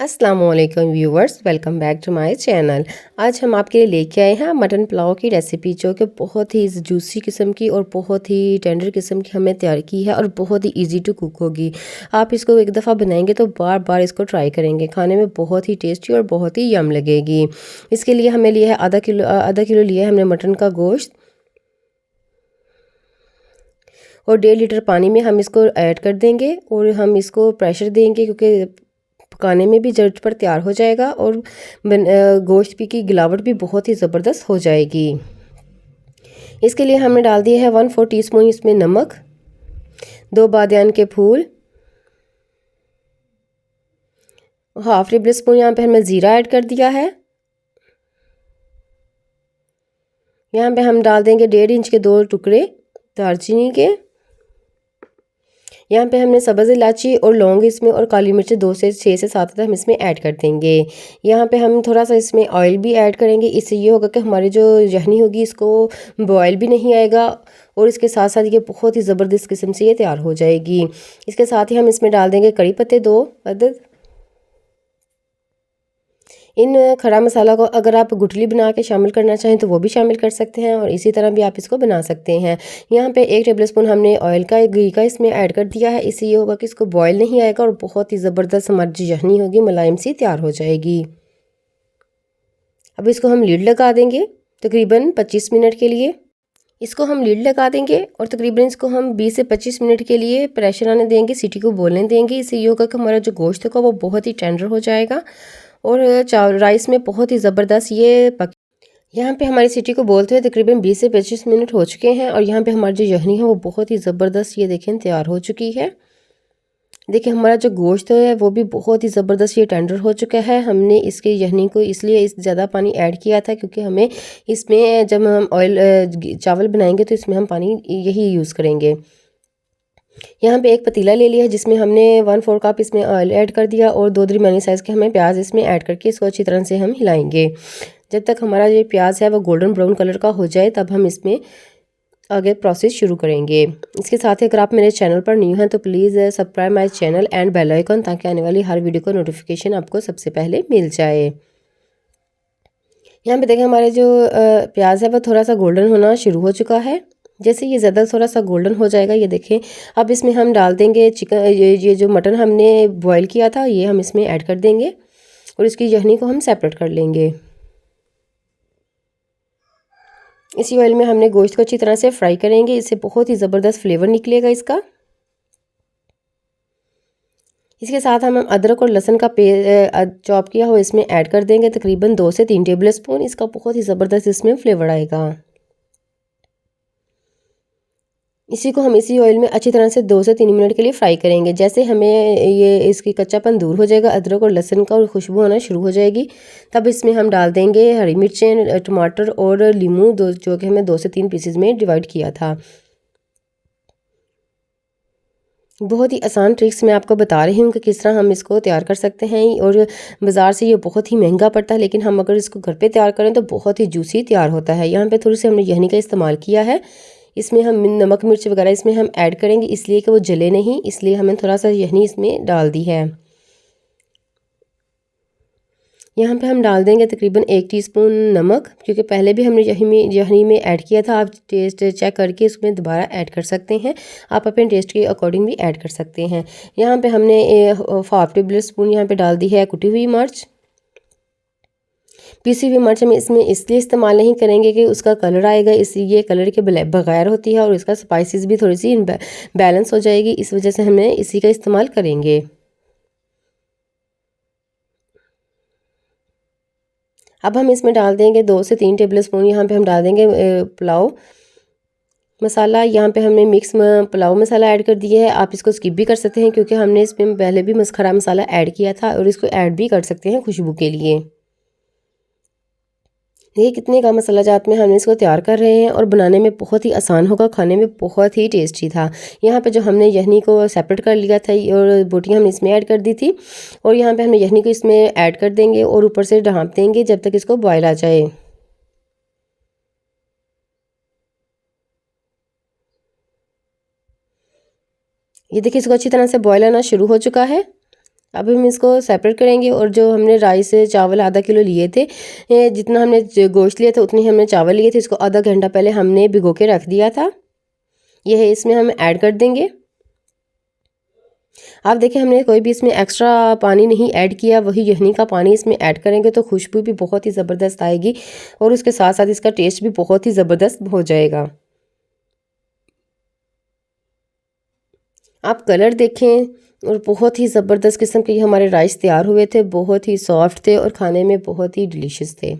अस्सलामुअलैकुम viewers, welcome back to my channel. आज हम आपके लिए लेके आए हैं मटन पुलाव की रेसिपी, जो कि बहुत ही जूसी किस्म की और बहुत ही टेंडर किस्म की हमने तैयार की है और बहुत ही इजी टू कुक होगी। आप इसको एक दफ़ा बनाएंगे तो बार बार इसको ट्राई करेंगे। खाने में बहुत ही टेस्टी और बहुत ही यम लगेगी। इसके लिए हमें लिया है आधा किलो लिया है हमने मटन का गोश्त, और 1.5 लीटर पानी में हम इसको ऐड कर देंगे और हम इसको प्रेशर देंगे, क्योंकि पकाने में भी झट पर तैयार हो जाएगा और गोश्त भी की गिलावट भी बहुत ही ज़बरदस्त हो जाएगी। इसके लिए हमने डाल दिया है 1/4 टीस्पून इसमें नमक, 2 बादियान के फूल, हाफ टेबल स्पून यहाँ पे हमने ज़ीरा ऐड कर दिया है। यहाँ पे हम डाल देंगे 1.5 इंच के 2 टुकड़े दालचीनी के। यहाँ पे हमने सब्ज़ इलायची और लौंग इसमें और काली मिर्च 2 से 6 से 7 तक हम इसमें ऐड कर देंगे। यहाँ पे हम थोड़ा सा इसमें ऑयल भी ऐड करेंगे। इससे ये होगा कि हमारी जो यखनी होगी इसको बॉयल भी नहीं आएगा और इसके साथ साथ ये बहुत ही ज़बरदस्त किस्म से ये तैयार हो जाएगी। इसके साथ ही हम इसमें डाल देंगे कड़ी पत्ते 2 अदद। इन खड़ा मसाला को अगर आप गुठली बना के शामिल करना चाहें तो वो भी शामिल कर सकते हैं और इसी तरह भी आप इसको बना सकते हैं। यहाँ पे 1 टेबल स्पून हमने ऑयल का घी का इसमें ऐड कर दिया है। इससे ये होगा कि इसको बॉयल नहीं आएगा और बहुत ही ज़बरदस्त हमारी जो यखनी होगी मुलायम सी तैयार हो जाएगी। अब इसको हम लीड लगा देंगे तकरीबन 25 मिनट के लिए। इसको हम लीड लगा देंगे और तकरीबन इसको हम 20 से 25 मिनट के लिए प्रेशर आने देंगे, सीटी को बोलने देंगे। इससे ये होगा कि हमारा जो गोश्त होगा वो बहुत ही टेंडर हो जाएगा और चावल राइस में बहुत ही ज़बरदस्त ये पक। यहाँ पे हमारी सीटी को बोलते हुए तकरीबन 20 से 25 मिनट हो चुके हैं और यहाँ पे हमारी जो यखनी है वो बहुत ही ज़बरदस्त ये देखें तैयार हो चुकी है। देखिए हमारा जो गोश्त है वो भी बहुत ही ज़बरदस्त ये टेंडर हो चुका है। हमने इसके यखनी को इसलिए इस ज़्यादा पानी ऐड किया था क्योंकि हमें इसमें जब हम चावल बनाएंगे तो इसमें हम पानी यही यूज़ करेंगे। यहाँ पे एक पतीला ले लिया है जिसमें हमने 1/4 कप इसमें ऑयल ऐड कर दिया और 2 दरमियानी साइज़ के हमें प्याज इसमें ऐड करके इसको अच्छी तरह से हम हिलाएंगे। जब तक हमारा ये प्याज है वो गोल्डन ब्राउन कलर का हो जाए तब हम इसमें आगे प्रोसेस शुरू करेंगे। इसके साथ ही अगर आप मेरे चैनल पर न्यू हैं तो please subscribe my channel and bell icon, ताकि आने वाली हर वीडियो का नोटिफिकेशन आपको सबसे पहले मिल जाए। यहाँ पे देखें हमारे जो प्याज है वो थोड़ा सा गोल्डन होना शुरू हो चुका है। जैसे ये ज़्यादा थोड़ा सा गोल्डन हो जाएगा ये देखें, अब इसमें हम डाल देंगे चिकन, ये जो मटन हमने बॉईल किया था ये हम इसमें ऐड कर देंगे और इसकी यखनी को हम सेपरेट कर लेंगे। इसी ऑयल में हमने गोश्त को अच्छी तरह से फ्राई करेंगे, इससे बहुत ही ज़बरदस्त फ्लेवर निकलेगा इसका। इसके साथ हम अदरक और लहसुन का चॉप किया हुआ इसमें ऐड कर देंगे तकरीबन 2 से 3 टेबल स्पून। इसका बहुत ही ज़बरदस्त इसमें फ्लेवर आएगा। इसी को हम इसी ऑयल में अच्छी तरह से 2 से 3 मिनट के लिए फ्राई करेंगे। जैसे हमें ये इसकी कच्चापन दूर हो जाएगा, अदरक और लहसुन का और खुशबू आना शुरू हो जाएगी, तब इसमें हम डाल देंगे हरी मिर्चें, टमाटर और लीमू, दो जो कि हमने 2 से 3 पीसेज में डिवाइड किया था। बहुत ही आसान ट्रिक्स मैं आपको बता रही हूँ कि किस तरह हम इसको तैयार कर सकते हैं। और बाज़ार से ये बहुत ही महंगा पड़ता है, लेकिन हम अगर इसको घर पे तैयार करें तो बहुत ही जूसी तैयार होता है। यहाँ पे थोड़ी सी हमने यखनी का इस्तेमाल किया है। इसमें हम नमक मिर्च वगैरह इसमें हम ऐड करेंगे इसलिए कि वो जले नहीं, इसलिए हमने थोड़ा सा यखनी इसमें डाल दी है। यहाँ पे हम डाल देंगे तकरीबन 1 टीस्पून नमक, क्योंकि पहले भी हमने यखनी में ऐड किया था। आप टेस्ट चेक करके इसमें दोबारा ऐड कर सकते हैं। आप अपने टेस्ट के अकॉर्डिंग भी ऐड कर सकते हैं। यहाँ पे हमने हाफ टेबल स्पून यहाँ पे डाल दी है कुटी हुई मिर्च। पिसी हुई मिर्च हम इसमें इसलिए इस्तेमाल नहीं करेंगे कि उसका कलर आएगा, इसलिए कलर के बगैर होती है और इसका स्पाइसेस भी थोड़ी सी बैलेंस हो जाएगी, इस वजह से हमें इसी का इस्तेमाल करेंगे। अब हम इसमें डाल देंगे 2 से 3 टेबल स्पून, यहाँ पे हम डाल देंगे पुलाव मसाला। यहाँ पे हमने मिक्स पुलाव मसाला ऐड कर दिया है। आप इसको स्किप भी कर सकते हैं क्योंकि हमने इसमें पहले भी खड़ा मसाला ऐड किया था और इसको ऐड भी कर सकते हैं खुशबू के लिए। देखिए कितने कम मसाला जात में हम इसको तैयार कर रहे हैं और बनाने में बहुत ही आसान होगा, खाने में बहुत ही टेस्टी था। यहाँ पे जो हमने यखनी को सेपरेट कर लिया था और बोटियाँ हमने इसमें ऐड कर दी थी और यहाँ पे हमने यखनी को इसमें ऐड कर देंगे और ऊपर से ढाँप देंगे जब तक इसको बॉयल आ जाए। ये देखिए इसको अच्छी तरह से बॉयल आना शुरू हो चुका है। अब हम इसको सेपरेट करेंगे और जो हमने राइस चावल आधा किलो लिए थे, जितना हमने गोश्त लिया था उतनी हमने चावल लिए थे, इसको आधा घंटा पहले हमने भिगो के रख दिया था। यह है इसमें हम ऐड कर देंगे। आप देखें हमने कोई भी इसमें एक्स्ट्रा पानी नहीं ऐड किया, वही यखनी का पानी इसमें ऐड करेंगे तो खुशबू भी बहुत ही ज़बरदस्त आएगी और उसके साथ साथ इसका टेस्ट भी बहुत ही ज़बरदस्त हो जाएगा। आप कलर देखें और बहुत ही ज़बरदस्त किस्म के ये हमारे राइस तैयार हुए थे, बहुत ही सॉफ्ट थे और खाने में बहुत ही डिलीशियस थे।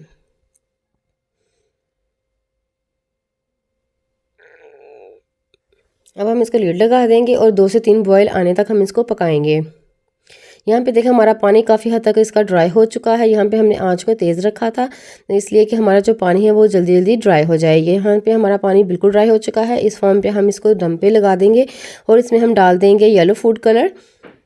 अब हम इसका लीड लगा देंगे और 2 से 3 बॉयल आने तक हम इसको पकाएंगे। यहाँ पे देखें हमारा पानी काफ़ी हद तक इसका ड्राई हो चुका है। यहाँ पे हमने आंच को तेज़ रखा था इसलिए कि हमारा जो पानी है वो जल्दी जल्दी ड्राई हो जाए। यहाँ पे हमारा पानी बिल्कुल ड्राई हो चुका है। इस फॉर्म पे हम इसको दम पे लगा देंगे और इसमें हम डाल देंगे येलो फूड कलर।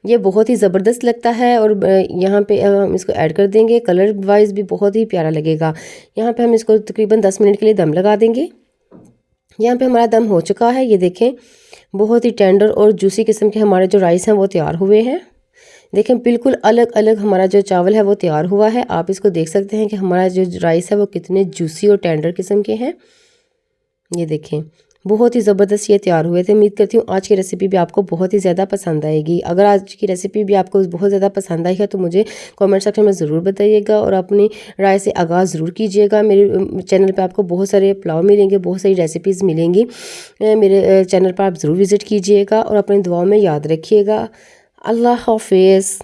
ये बहुत ही ज़बरदस्त लगता है और यहाँ पे हम इसको ऐड कर देंगे। कलर वाइज भी बहुत ही प्यारा लगेगा। यहाँ पे हम इसको तकरीबन 10 मिनट के लिए दम लगा देंगे। यहाँ पे हमारा दम हो चुका है। ये देखें बहुत ही टेंडर और जूसी किस्म के हमारे जो राइस हैं वो तैयार हुए हैं। देखें बिल्कुल अलग अलग हमारा जो चावल है वो तैयार हुआ है। आप इसको देख सकते हैं कि हमारा जो राइस है वो कितने जूसी और टेंडर किस्म के हैं। ये देखें बहुत ही ज़बरदस्त ये तैयार हुए थे। उम्मीद करती हूँ आज की रेसिपी भी आपको बहुत ही ज़्यादा पसंद आएगी। अगर आज की रेसिपी भी आपको बहुत ज़्यादा पसंद आई है तो मुझे कमेंट सेक्शन में ज़रूर बताइएगा और अपनी राय से आगाज़ ज़रूर कीजिएगा। मेरे चैनल पे आपको बहुत सारे पुलाव मिलेंगे, बहुत सारी रेसिपीज़ मिलेंगी। मेरे चैनल पर आप ज़रूर विज़िट कीजिएगा और अपनी दुआओं में याद रखिएगा। अल्लाह हाफिज़।